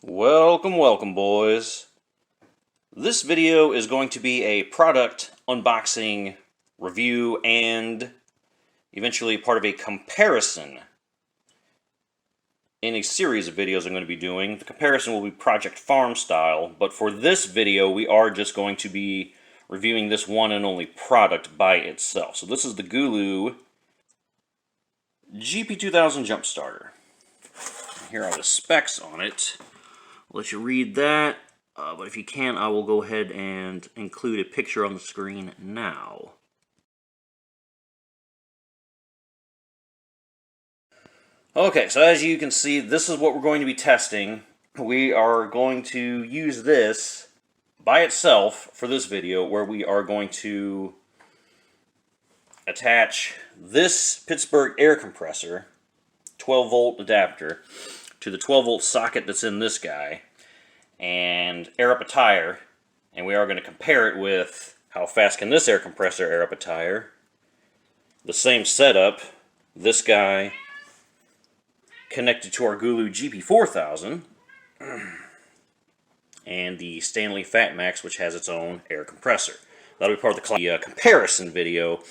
Welcome, welcome, boys. This video is going to be a product unboxing, review, and eventually part of a comparison in a series of videos I'm going to be doing. The comparison will be Project Farm style, but for this video we are just going to be reviewing this one and only product by itself. So this is the Gooloo GP2000 Jump starter. Here are the specs on it. I'll let you read that. But if you can, I will go ahead and include a picture on the screen now. Okay, so as you can see, this is what we're going to be testing. We are going to use this by itself for this video, where we are going to attach this Pittsburgh air compressor 12-volt adapter to the 12-volt socket that's in this guy, and air up a tire, and we are going to compare it with how fast can this air compressor air up a tire. The same setup, this guy connected to our Gooloo GP4000, and the Stanley FatMax, which has its own air compressor. That'll be part of the comparison video,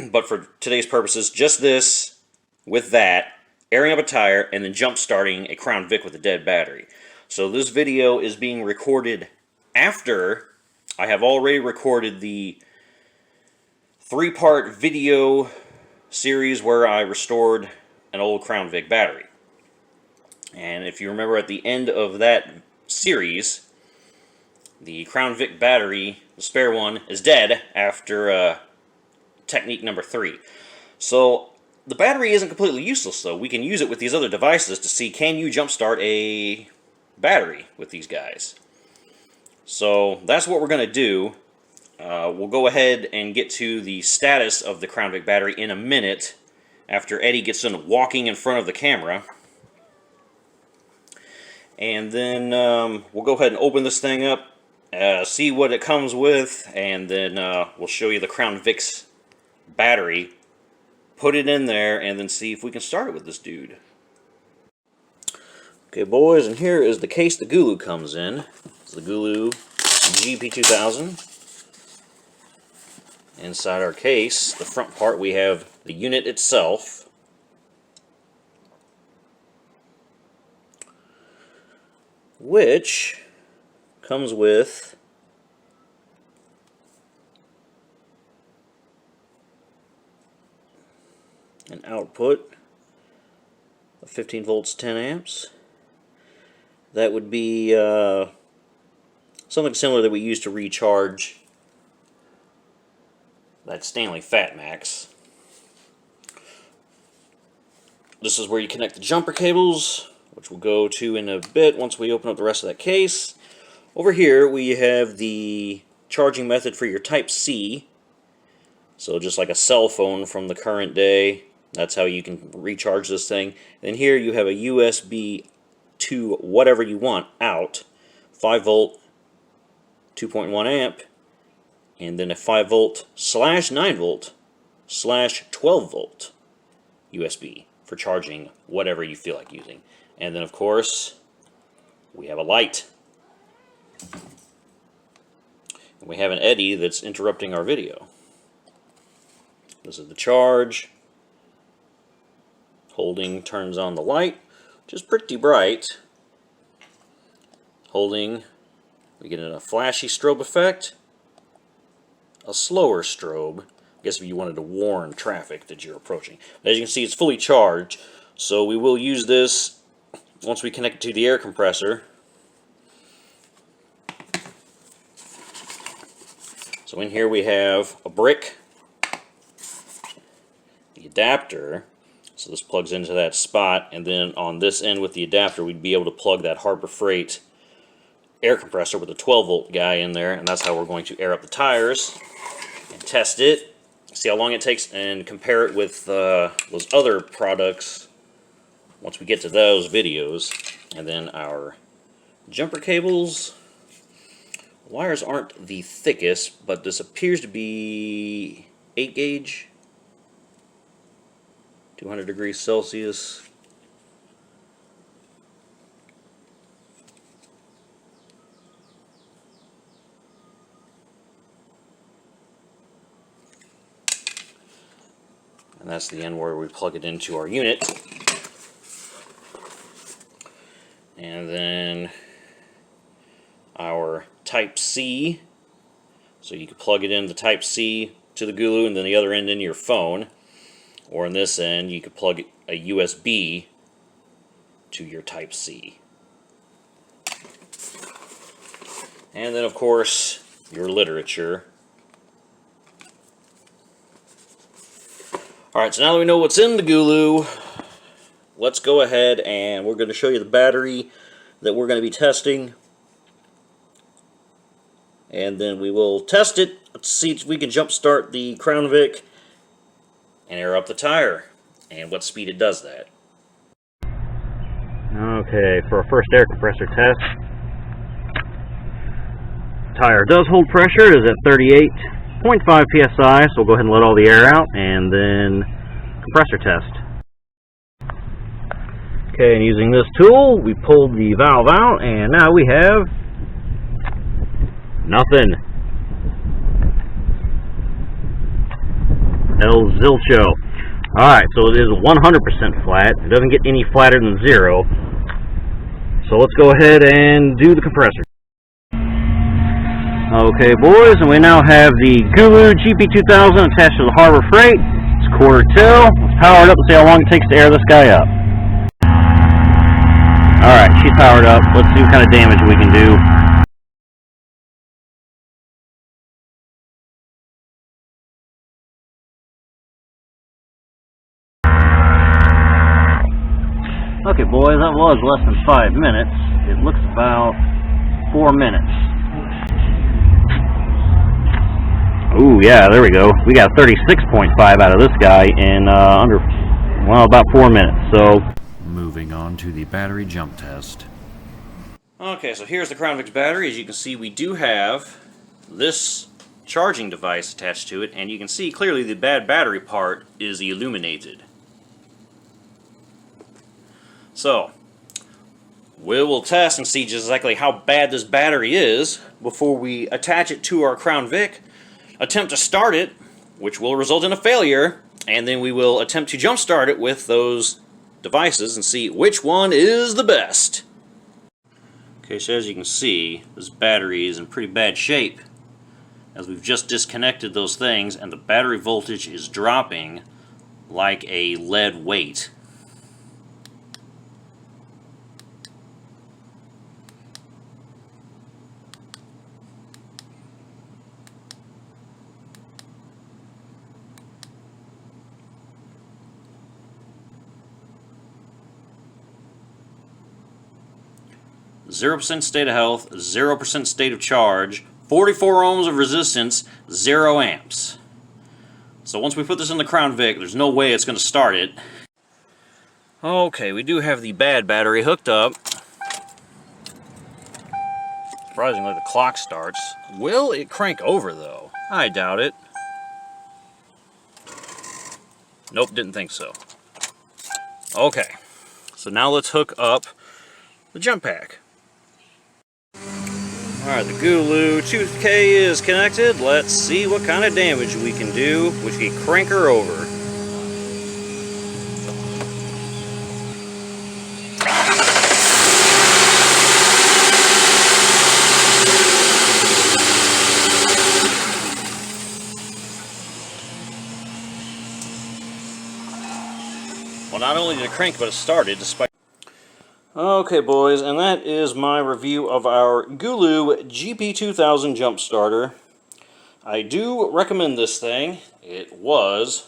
but for today's purposes, just this with that, airing up a tire, and then jump starting a Crown Vic with a dead battery. So this video is being recorded after I have already recorded the 3-part video series where I restored an old Crown Vic battery. And if you remember, at the end of that series, the Crown Vic battery, the spare one, is dead after technique number 3. So the battery isn't completely useless, though. We can use it with these other devices to see, can you jumpstart a battery with these guys? So that's what we're going to do. We'll go ahead and get to the status of the Crown Vic battery in a minute, after Eddie gets done walking in front of the camera. And then we'll go ahead and open this thing up, see what it comes with, and then we'll show you the Crown Vic's battery, put it in there, and then see if we can start it with this dude. Okay, boys, and here is the case the Gooloo comes in. It's the Gooloo GP2000. Inside our case, the front part, we have the unit itself, which comes with an output of 15 volts, 10 amps. That would be something similar that we use to recharge that Stanley FatMax. This is where you connect the jumper cables, which we'll go to in a bit once we open up the rest of that case. Over here we have the charging method for your Type-C. So just like a cell phone from the current day, that's how you can recharge this thing. And here you have a USB to whatever you want out, 5 volt, 2.1 amp, and then a 5 volt / 9 volt / 12 volt USB for charging whatever you feel like using. And then of course we have a light. And we have an Eddie that's interrupting our video. This is the charge. Holding turns on the light, which is pretty bright. Holding, we get a flashy strobe effect, a slower strobe, I guess if you wanted to warn traffic that you're approaching. But as you can see, it's fully charged, so we will use this once we connect it to the air compressor. So in here we have a brick, the adapter. So this plugs into that spot, and then on this end with the adapter we'd be able to plug that Harbor Freight air compressor with a 12-volt guy in there, and that's how we're going to air up the tires and test it, see how long it takes, and compare it with those other products once we get to those videos. And then our jumper cables. Wires aren't the thickest, but this appears to be 8 gauge. 200 degrees Celsius. that's the end where we plug it into our unit. And then our Type C. So you can plug it in the Type C to the Gooloo and then the other end into your phone. Or in this end, you could plug a USB to your Type C. And then, of course, your literature. Alright, so now that we know what's in the Gooloo, let's go ahead and we're going to show you the battery that we're going to be testing. And then we will test it. Let's see if we can jump start the Crown Vic and air up the tire, and what speed it does that. Okay, for our first air compressor test, tire does hold pressure. It is at 38.5 psi, so we'll go ahead and let all the air out, and then compressor test. Okay, and using this tool, we pulled the valve out, and now we have nothing. El Zilcho. Alright, so it is 100% flat. It doesn't get any flatter than 0. So let's go ahead and do the compressor. Okay, boys, and we now have the Gooloo GP2000 attached to the Harbor Freight. It's quarter till. Let's power it up and see how long it takes to air this guy up. Alright, she's powered up. Let's see what kind of damage we can do. Okay, boys, that was less than 5 minutes. It looks about 4 minutes. Ooh, yeah, there we go. We got 36.5 out of this guy in about 4 minutes. So, moving on to the battery jump test. Okay, so here's the Crown Vic's battery. As you can see, we do have this charging device attached to it, and you can see clearly the bad battery part is illuminated. So, we will test and see just exactly how bad this battery is before we attach it to our Crown Vic, attempt to start it, which will result in a failure, and then we will attempt to jump start it with those devices and see which one is the best. Okay, so as you can see, this battery is in pretty bad shape, as we've just disconnected those things, and the battery voltage is dropping like a lead weight. 0% state of health, 0% state of charge, 44 ohms of resistance, 0 amps. So once we put this in the Crown Vic, there's no way it's going to start it. Okay, we do have the bad battery hooked up. Surprisingly, the clock starts. Will it crank over, though? I doubt it. Nope, didn't think so. Okay, so now let's hook up the jump pack. Alright, the Gooloo 2K is connected. Let's see what kind of damage we can do, which we crank her over. Well, not only did it crank, but it started despite... Okay, boys, and that is my review of our Gooloo GP2000 Jump Starter. I do recommend this thing. It was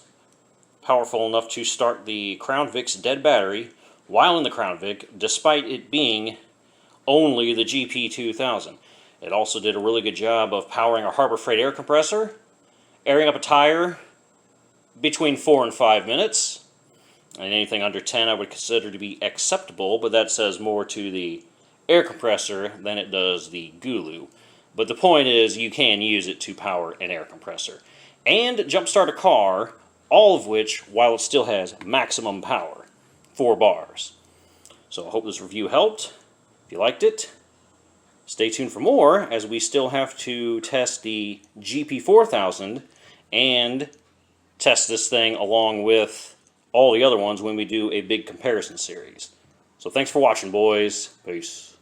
powerful enough to start the Crown Vic's dead battery while in the Crown Vic, despite it being only the GP2000. It also did a really good job of powering our Harbor Freight air compressor, airing up a tire between 4 and 5 minutes. And anything under 10 I would consider to be acceptable, but that says more to the air compressor than it does the Gooloo. But the point is, you can use it to power an air compressor and jumpstart a car, all of which, while it still has maximum power, 4 bars. So I hope this review helped. If you liked it, stay tuned for more, as we still have to test the GP4000 and test this thing along with all the other ones when we do a big comparison series. So thanks for watching, boys. Peace.